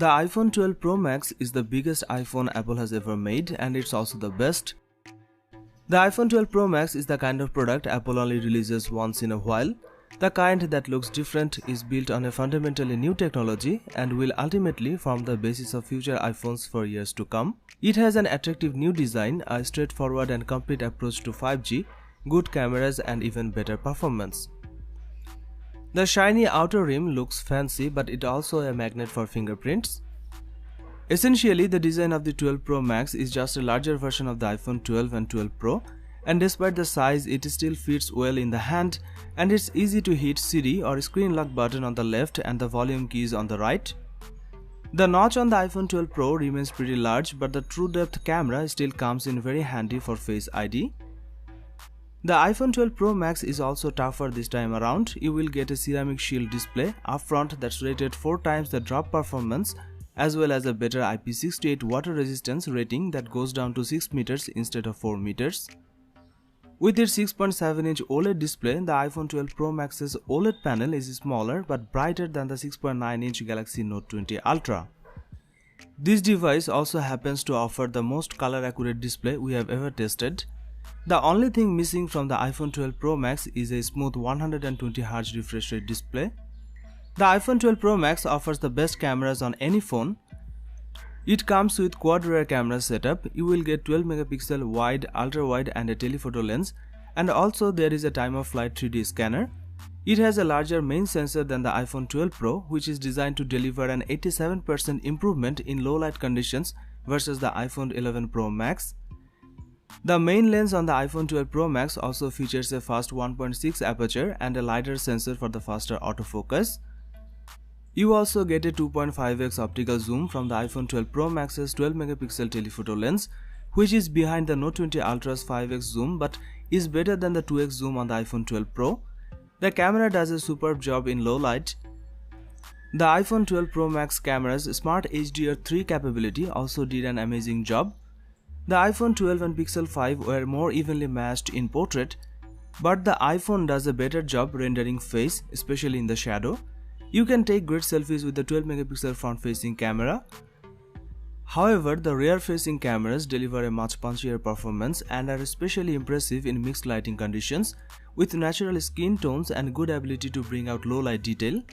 The iPhone 12 Pro Max is the biggest iPhone Apple has ever made, and it's also the best. The iPhone 12 Pro Max is the kind of product Apple only releases once in a while. The kind that looks different, is built on a fundamentally new technology, and will ultimately form the basis of future iPhones for years to come. It has an attractive new design, a straightforward and complete approach to 5G, good cameras, and even better performance. The shiny outer rim looks fancy, but it also a magnet for fingerprints. Essentially, the design of the 12 Pro Max is just a larger version of the iPhone 12 and 12 Pro, and despite the size, it still fits well in the hand, and it's easy to hit Siri or screen lock button on the left and the volume keys on the right. The notch on the iPhone 12 Pro remains pretty large, but the true depth camera still comes in very handy for Face ID. The iPhone 12 Pro Max is also tougher this time around. You will get a ceramic shield display up front that's rated 4 times the drop performance, as well as a better IP68 water resistance rating that goes down to 6 meters instead of 4 meters. With its 6.7-inch OLED display, the iPhone 12 Pro Max's OLED panel is smaller but brighter than the 6.9-inch Galaxy Note 20 Ultra. This device also happens to offer the most color-accurate display we have ever tested. The only thing missing from the iPhone 12 Pro Max is a smooth 120Hz refresh rate display. The iPhone 12 Pro Max offers the best cameras on any phone. It comes with quad rear camera setup. You will get 12 megapixel wide, ultra wide, and a telephoto lens, and also there is a time of flight 3D scanner. It has a larger main sensor than the iPhone 12 Pro, which is designed to deliver an 87% improvement in low light conditions versus the iPhone 11 Pro Max. The main lens on the iPhone 12 Pro Max also features a fast 1.6 aperture and a LiDAR sensor for the faster autofocus. You also get a 2.5x optical zoom from the iPhone 12 Pro Max's 12 megapixel telephoto lens, which is behind the Note 20 Ultra's 5x zoom but is better than the 2x zoom on the iPhone 12 Pro. The camera does a superb job in low light. The iPhone 12 Pro Max camera's Smart HDR3 capability also did an amazing job. The iPhone 12 and Pixel 5 were more evenly matched in portrait, but the iPhone does a better job rendering face, especially in the shadow. You can take great selfies with the 12 megapixel front-facing camera. However, the rear-facing cameras deliver a much punchier performance and are especially impressive in mixed lighting conditions, with natural skin tones and good ability to bring out low light detail.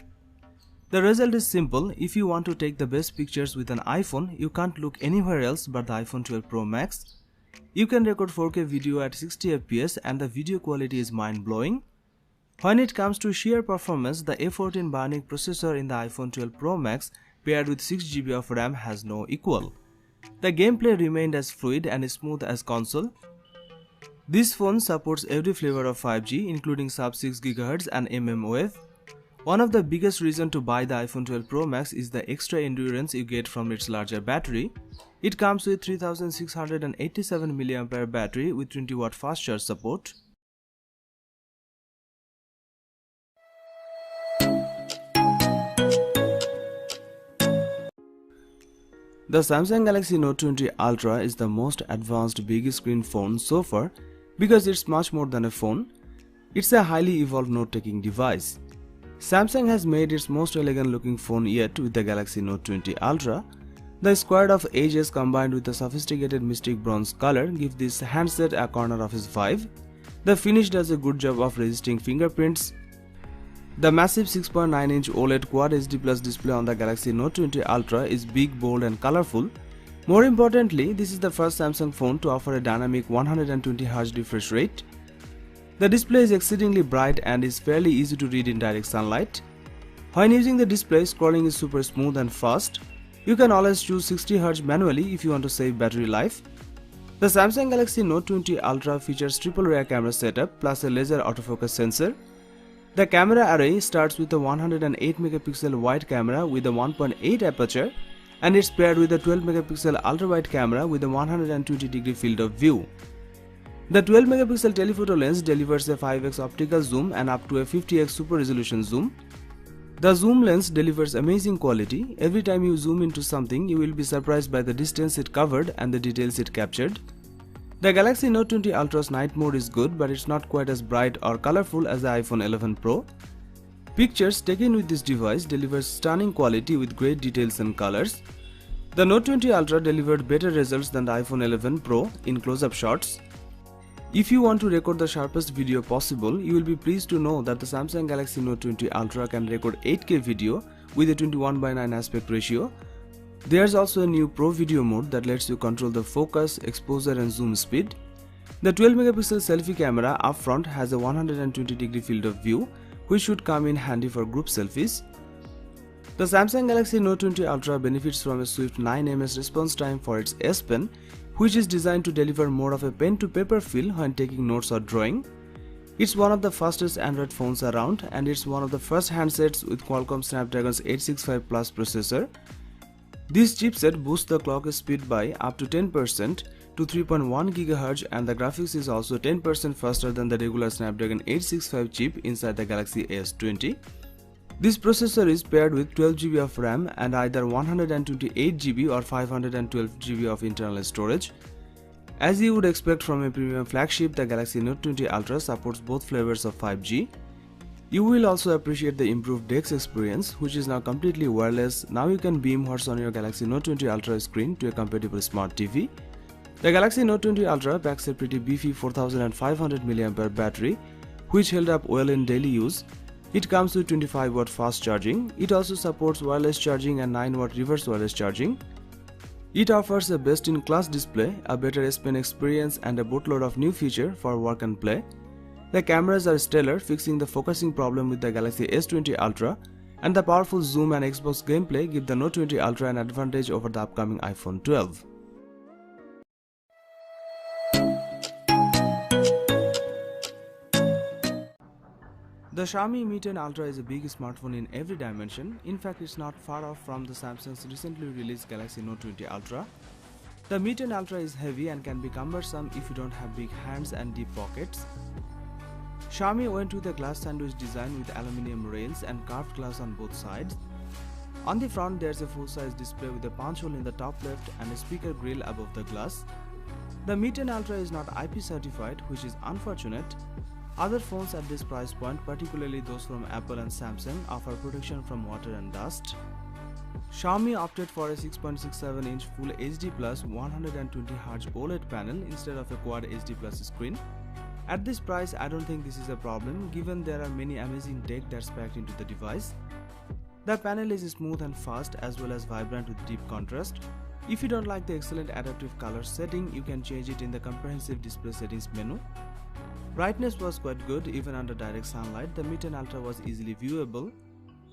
The result is simple. If you want to take the best pictures with an iPhone, you can't look anywhere else but the iPhone 12 Pro Max. You can record 4K video at 60 fps and the video quality is mind-blowing. When it comes to sheer performance, the A14 Bionic processor in the iPhone 12 Pro Max paired with 6GB of RAM has no equal. The gameplay remained as fluid and smooth as console. This phone supports every flavor of 5G, including sub-6 GHz and mmWave. One of the biggest reasons to buy the iPhone 12 Pro Max is the extra endurance you get from its larger battery. It comes with 3687 mAh battery with 20W fast charge support. The Samsung Galaxy Note 20 Ultra is the most advanced big screen phone so far because it's much more than a phone. It's a highly evolved note-taking device. Samsung has made its most elegant looking phone yet with the Galaxy Note 20 Ultra. The squared of edges combined with the sophisticated mystic bronze color give this handset a corner office vibe. The finish does a good job of resisting fingerprints. The massive 6.9-inch OLED Quad HD Plus display on the Galaxy Note 20 Ultra is big, bold and colorful. More importantly, this is the first Samsung phone to offer a dynamic 120Hz refresh rate. The display is exceedingly bright and is fairly easy to read in direct sunlight. When using the display, scrolling is super smooth and fast. You can always choose 60Hz manually if you want to save battery life. The Samsung Galaxy Note 20 Ultra features triple rear camera setup plus a laser autofocus sensor. The camera array starts with a 108 megapixel wide camera with a 1.8 aperture, and it's paired with a 12 megapixel ultra wide camera with a 120-degree field of view. The 12 megapixel telephoto lens delivers a 5x optical zoom and up to a 50x super resolution zoom. The zoom lens delivers amazing quality. Every time you zoom into something, you will be surprised by the distance it covered and the details it captured. The Galaxy Note 20 Ultra's night mode is good, but it's not quite as bright or colorful as the iPhone 11 Pro. Pictures taken with this device delivers stunning quality with great details and colors. The Note 20 Ultra delivered better results than the iPhone 11 Pro in close-up shots. If you want to record the sharpest video possible, you will be pleased to know that the Samsung Galaxy Note 20 Ultra can record 8K video with a 21:9 aspect ratio. There's also a new Pro Video mode that lets you control the focus, exposure and zoom speed. The 12-megapixel selfie camera up front has a 120-degree field of view, which should come in handy for group selfies. The Samsung Galaxy Note 20 Ultra benefits from a swift 9 ms response time for its S Pen, which is designed to deliver more of a pen-to-paper feel when taking notes or drawing. It's one of the fastest Android phones around, and it's one of the first handsets with Qualcomm Snapdragon's 865 Plus processor. This chipset boosts the clock speed by up to 10% to 3.1 GHz, and the graphics is also 10% faster than the regular Snapdragon 865 chip inside the Galaxy S20. This processor is paired with 12GB of RAM and either 128GB or 512GB of internal storage. As you would expect from a premium flagship, the Galaxy Note 20 Ultra supports both flavors of 5G. You will also appreciate the improved DeX experience, which is now completely wireless. Now you can beam what's on your Galaxy Note 20 Ultra screen to a compatible smart TV. The Galaxy Note 20 Ultra packs a pretty beefy 4500 mAh battery, which held up well in daily use. It comes with 25-watt fast charging. It also supports wireless charging and 9-watt reverse wireless charging. It offers a best-in-class display, a better S Pen experience and a boatload of new features for work and play. The cameras are stellar, fixing the focusing problem with the Galaxy S20 Ultra, and the powerful zoom and Xbox gameplay give the Note 20 Ultra an advantage over the upcoming iPhone 12. The Xiaomi Mi 10 Ultra is a big smartphone in every dimension. In fact, it's not far off from the Samsung's recently released Galaxy Note 20 Ultra. The Mi 10 Ultra is heavy and can be cumbersome if you don't have big hands and deep pockets. Xiaomi went with a glass sandwich design with aluminium rails and carved glass on both sides. On the front, there's a full-size display with a punch hole in the top left and a speaker grill above the glass. The Mi 10 Ultra is not IP certified, which is unfortunate. Other phones at this price point, particularly those from Apple and Samsung, offer protection from water and dust. Xiaomi opted for a 6.67-inch Full HD Plus 120Hz OLED panel instead of a Quad HD Plus screen. At this price, I don't think this is a problem, given there are many amazing tech that's packed into the device. The panel is smooth and fast as well as vibrant with deep contrast. If you don't like the excellent adaptive color setting, you can change it in the comprehensive display settings menu. Brightness was quite good even under direct sunlight. The Mi 10 Ultra was easily viewable.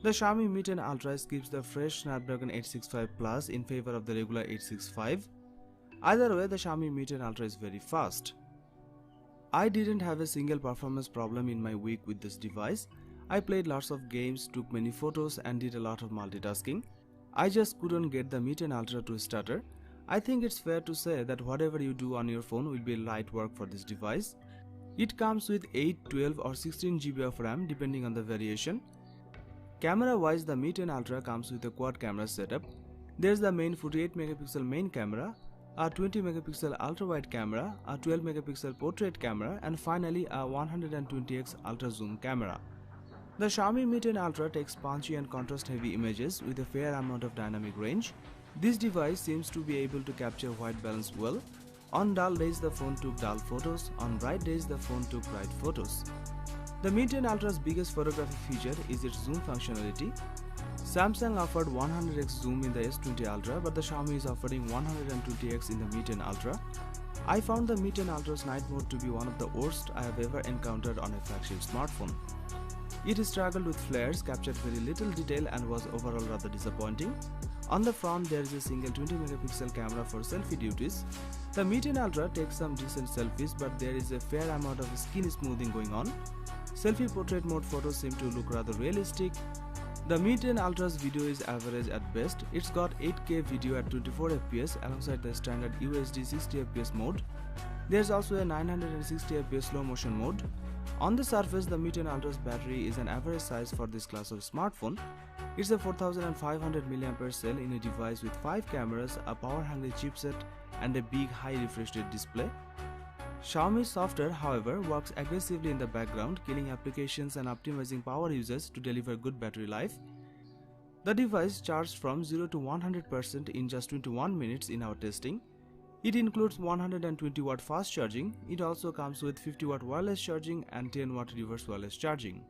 The Xiaomi Mi 10 Ultra skips the fresh Snapdragon 865 Plus in favor of the regular 865. Either way, the Xiaomi Mi 10 Ultra is very fast. I didn't have a single performance problem in my week with this device. I played lots of games, took many photos and did a lot of multitasking. I just couldn't get the Mi 10 Ultra to stutter. I think it's fair to say that whatever you do on your phone will be light work for this device. It comes with 8, 12 or 16GB of RAM depending on the variation. Camera wise, the Mi 10 Ultra comes with a quad camera setup. There's the main 48-megapixel main camera, a 20-megapixel ultra-wide camera, a 12-megapixel portrait camera and finally a 120x ultra zoom camera. The Xiaomi Mi 10 Ultra takes punchy and contrast-heavy images with a fair amount of dynamic range. This device seems to be able to capture white balance well. On dull days the phone took dull photos, on bright days the phone took bright photos. The Mi 10 Ultra's biggest photography feature is its zoom functionality. Samsung offered 100x zoom in the S20 Ultra, but the Xiaomi is offering 120x in the Mi 10 Ultra. I found the Mi 10 Ultra's night mode to be one of the worst I have ever encountered on a flagship smartphone. It struggled with flares, captured very little detail and was overall rather disappointing. On the front, there is a single 20-megapixel camera for selfie duties. The Mi 10 Ultra takes some decent selfies, but there is a fair amount of skin smoothing going on. Selfie portrait mode photos seem to look rather realistic. The Mi 10 Ultra's video is average at best. It's got 8K video at 24fps alongside the standard UHD 60fps mode. There's also a 960fps slow motion mode. On the surface, the Mi 10 Ultra's battery is an average size for this class of smartphone. It's a 4500 mAh cell in a device with 5 cameras, a power-hungry chipset and a big high refresh rate display. Xiaomi's software, however, works aggressively in the background, killing applications and optimizing power usage to deliver good battery life. The device charged from 0 to 100% in just 21 minutes in our testing. It includes 120 watt fast charging. It also comes with 50 watt wireless charging and 10 watt reverse wireless charging.